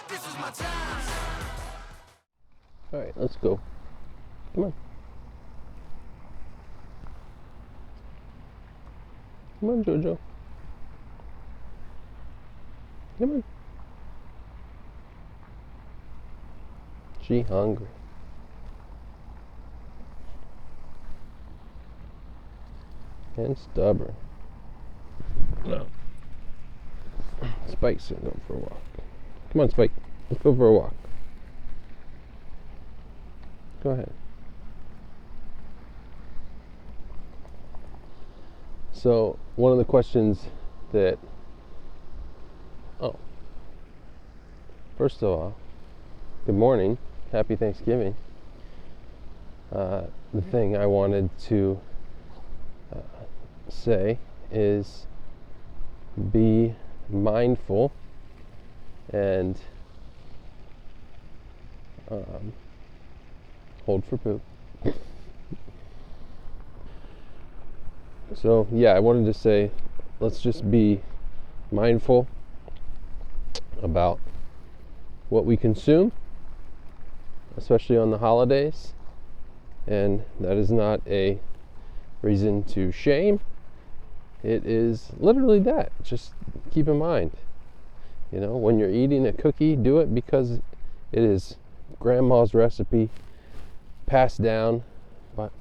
This is my time. All right, let's go. Come on. Come on, Jojo. Come on. She hungry. And stubborn. No. Spike's gonna go for a walk. Come on, Spike. Let's go for a walk. Go ahead. So, one of the questions that... First of all, good morning. Happy Thanksgiving. The thing I wanted to say is be mindful and hold for poop. So yeah, I wanted to say, let's just be mindful about what we consume, especially on the holidays, and that is not a reason to shame. It is literally that. Just keep in mind, you know, when you're eating a cookie, do it because it is grandma's recipe, passed down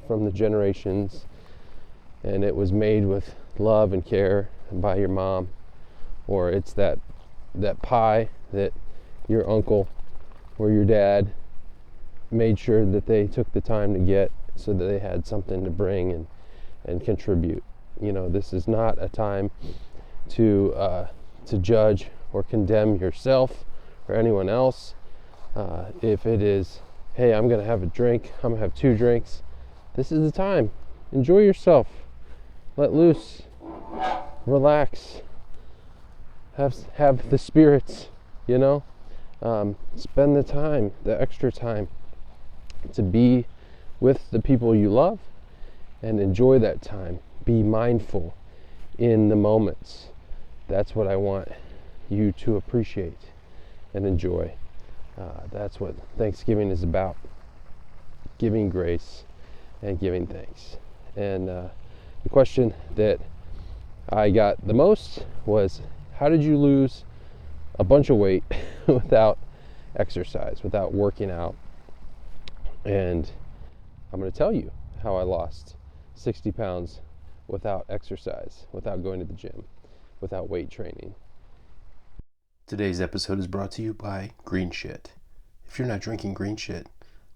from the generations, and it was made with love and care by your mom. Or it's that pie that your uncle or your dad made sure that they took the time to get so that they had something to bring and contribute. You know, this is not a time to judge or condemn yourself or anyone else. If it is, hey, I'm going to have a drink, I'm going to have 2 drinks, this is the time. Enjoy yourself. Let loose. Relax. Have the spirits, you know? Spend the time, the extra time, to be with the people you love and enjoy that time. Be mindful in the moments. That's what I want you to appreciate and enjoy. That's what Thanksgiving is about. Giving grace and giving thanks. And the question that I got the most was, how did you lose a bunch of weight without exercise, without working out? And I'm going to tell you how I lost 60 pounds without exercise, without going to the gym, without weight training. Today's episode is brought to you by Green Shit. If you're not drinking green shit,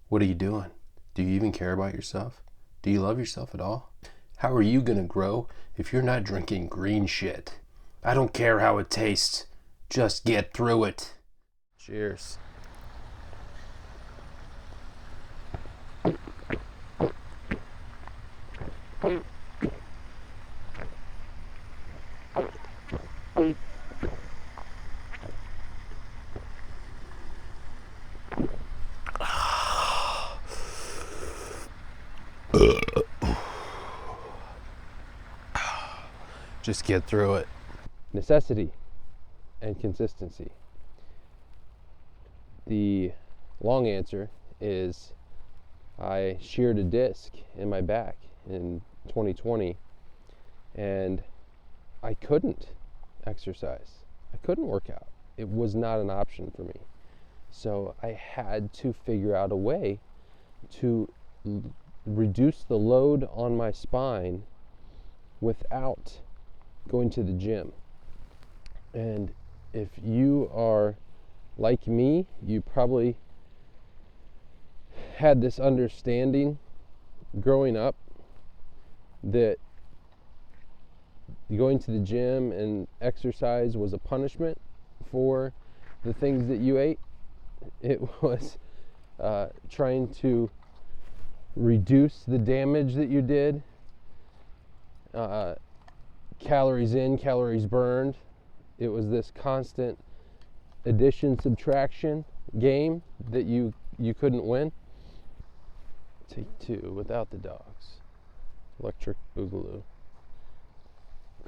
what are you doing? Do you even care about yourself? Do you love yourself at all? How are you going to grow if you're not drinking green shit? I don't care how it tastes. Just get through it. Cheers. Just get through it. Necessity and consistency. The long answer is I sheared a disc in my back in 2020, and I couldn't exercise. I couldn't work out. It was not an option for me. So I had to figure out a way to reduce the load on my spine without going to the gym. And if you are like me, you probably had this understanding growing up that going to the gym and exercise was a punishment for the things that you ate. It was trying to reduce the damage that you did. Calories in, calories burned. It was this constant addition, subtraction game that you couldn't win. Take 2 without the dogs. Electric Boogaloo.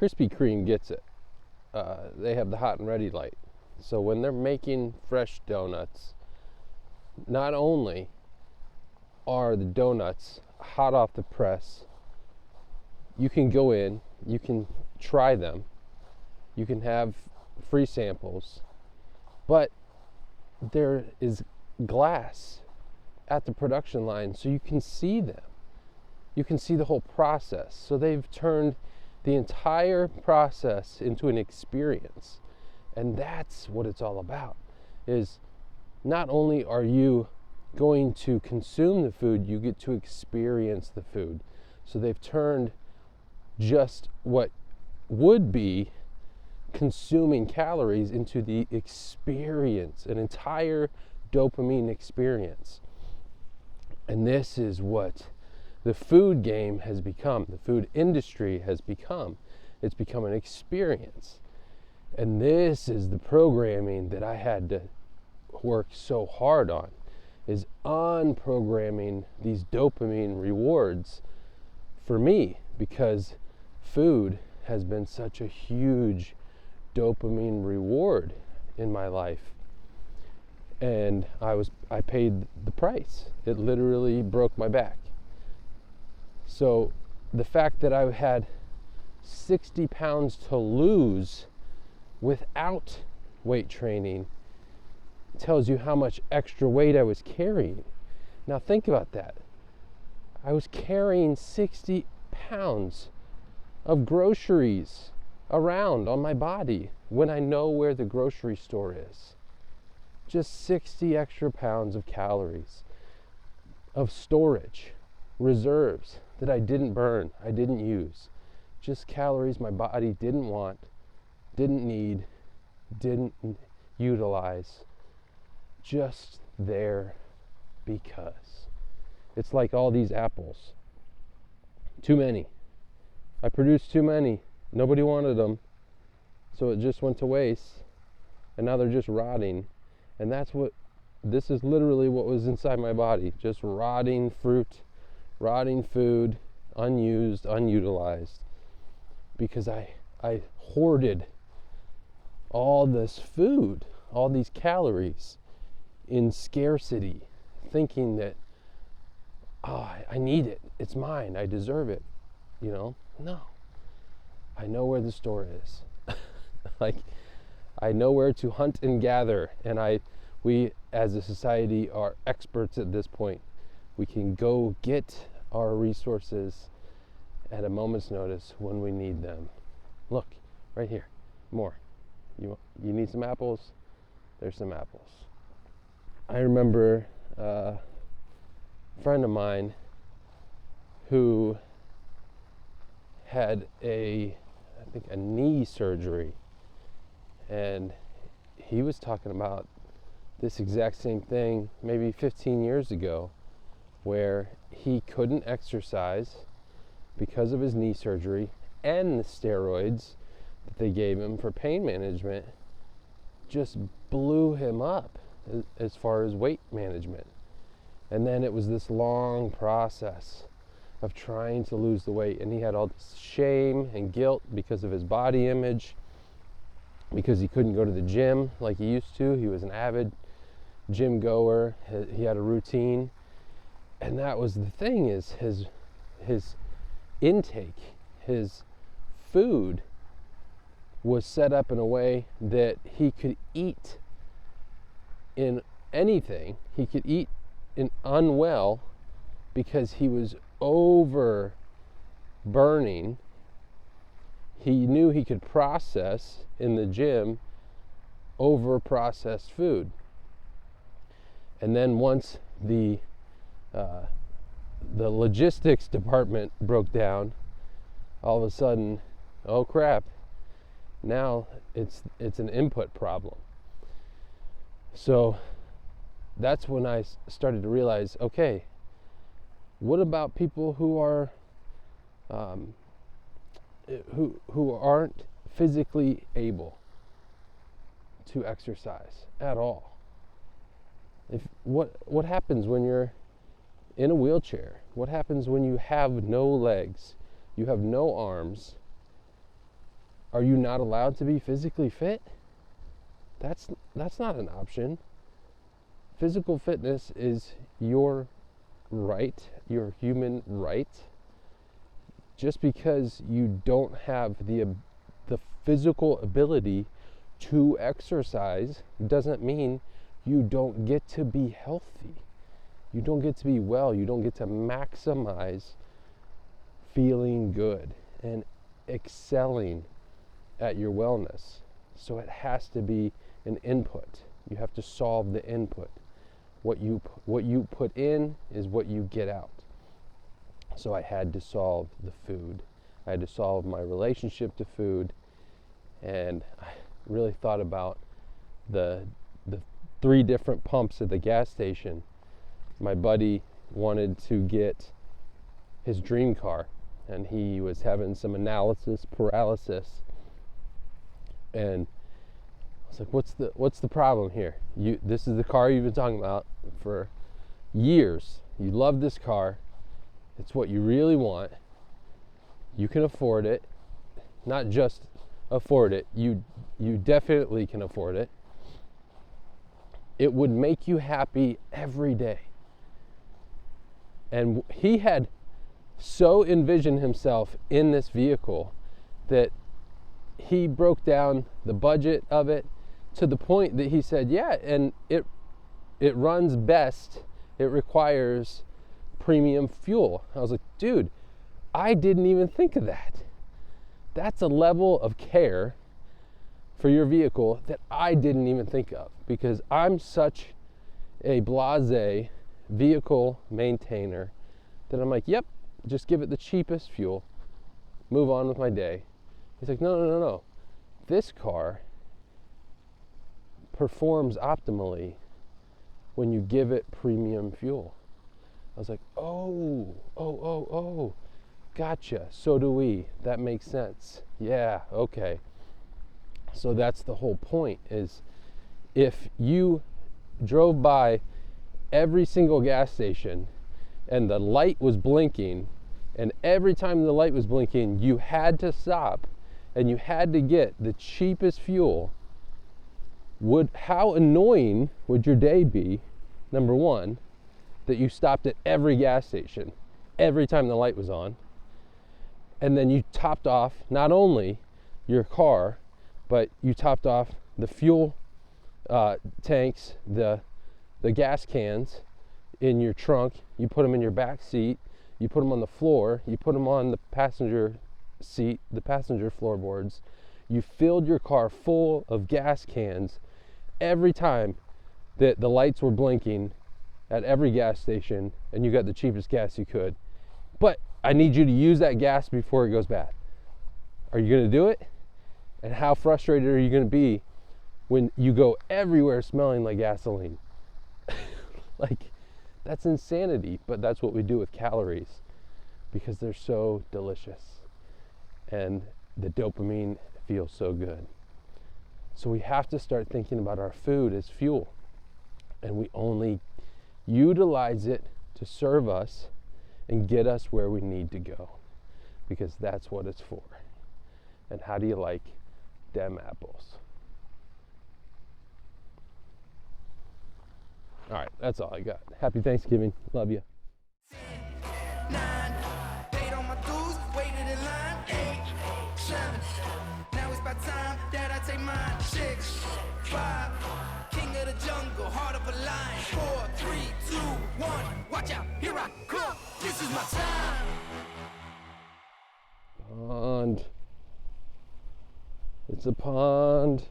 Krispy Kreme gets it. They have the hot and ready light. So when they're making fresh donuts, not only are the donuts hot off the press, you can go in, you can try them, you can have free samples, but there is glass at the production line so you can see them. You can see the whole process. So they've turned the entire process into an experience. And that's what it's all about, is not only are you going to consume the food, you get to experience the food. So they've turned just what would be consuming calories into the experience, an entire dopamine experience. And this is what the food game has become, the food industry has become. It's become an experience. And this is the programming that I had to work so hard on, is unprogramming these dopamine rewards for me, because food has been such a huge dopamine reward in my life. And I paid the price. It literally broke my back. So the fact that I had 60 pounds to lose without weight training tells you how much extra weight I was carrying. Now think about that. I was carrying 60 pounds of groceries around on my body when I know where the grocery store is. Just 60 extra pounds of calories, of storage, reserves that I didn't burn, I didn't use. Just calories my body didn't want, didn't need, didn't utilize. Just there because. It's like all these apples. Too many. I produced too many. Nobody wanted them. So it just went to waste. And now they're just rotting. And this is literally what was inside my body. Just rotting fruit, rotting food, unused, unutilized. Because I hoarded all this food, all these calories in scarcity, thinking that, I need it. It's mine. I deserve it. No. I know where the store is. Like, I know where to hunt and gather, and we as a society are experts at this point. We can go get our resources at a moment's notice when we need them. Look, right here, more. You need some apples? There's some apples. I remember a friend of mine who had a knee surgery, and he was talking about this exact same thing maybe 15 years ago, where he couldn't exercise because of his knee surgery, and the steroids that they gave him for pain management just blew him up as far as weight management. And then it was this long process of trying to lose the weight, and he had all this shame and guilt because of his body image, because he couldn't go to the gym like he used to. He was an avid gym goer. He had a routine, and that was the thing, is his intake, his food was set up in a way that he could eat in anything. He could eat in unwell because he was over burning. He knew he could process in the gym over processed food. And then once the logistics department broke down, all of a sudden, oh crap, now it's an input problem. So that's when I started to realize, okay, what about people who are who aren't physically able to exercise at all? What happens when you're in a wheelchair? What happens when you have no legs? You have no arms? Are you not allowed to be physically fit? That's not an option. Physical fitness is your right, your human right. Just because you don't have the physical ability to exercise doesn't mean you don't get to be healthy. You don't get to be well. You don't get to maximize feeling good and excelling at your wellness. So it has to be an input. You have to solve the input. What you put in is what you get out. So I had to solve the food. I had to solve my relationship to food, and I really thought about the 3 different pumps at the gas station. My buddy wanted to get his dream car, and he was having some analysis paralysis. And I was like, what's the problem here? This is the car you've been talking about for years. You love this car. It's what you really want. You can afford it. Not just afford it. You definitely can afford it. It would make you happy every day. And he had so envisioned himself in this vehicle that he broke down the budget of it to the point that he said, yeah, and it runs best. It requires premium fuel. I was like, dude, I didn't even think of that. That's a level of care for your vehicle that I didn't even think of, because I'm such a blasé vehicle maintainer that I'm like, yep, just give it the cheapest fuel, move on with my day. He's like, no. This car performs optimally when you give it premium fuel. I was like, oh, gotcha. So do we. That makes sense. Yeah, okay. So that's the whole point, is if you drove by every single gas station and the light was blinking, and every time the light was blinking, you had to stop and you had to get the cheapest fuel, how annoying would your day be, number one, that you stopped at every gas station every time the light was on, and then you topped off not only your car, but you topped off the fuel tanks, the gas cans in your trunk, you put them in your back seat, you put them on the floor, you put them on the passenger seat, the passenger floorboards. You filled your car full of gas cans every time that the lights were blinking at every gas station, and you got the cheapest gas you could. But I need you to use that gas before it goes bad. Are you going to do it? And how frustrated are you going to be when you go everywhere smelling like gasoline? Like, that's insanity, but that's what we do with calories, because they're so delicious and the dopamine feels so good. So we have to start thinking about our food as fuel, and we only utilize it to serve us and get us where we need to go, because that's what it's for. And how do you like them apples? All right, that's all I got. Happy Thanksgiving. Love you. 9, paid on my dues, waited in line. 8, 7, now it's about time that I take mine. 6, 5, king of the jungle, heart of a lion. 4, 3, 2, 1, watch out, here I come. This is my time. Pond. It's a pond.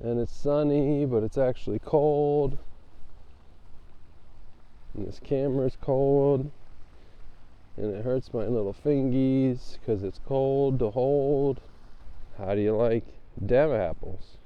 And it's sunny, but it's actually cold. And this camera's cold. And it hurts my little fingies because it's cold to hold. How do you like them apples?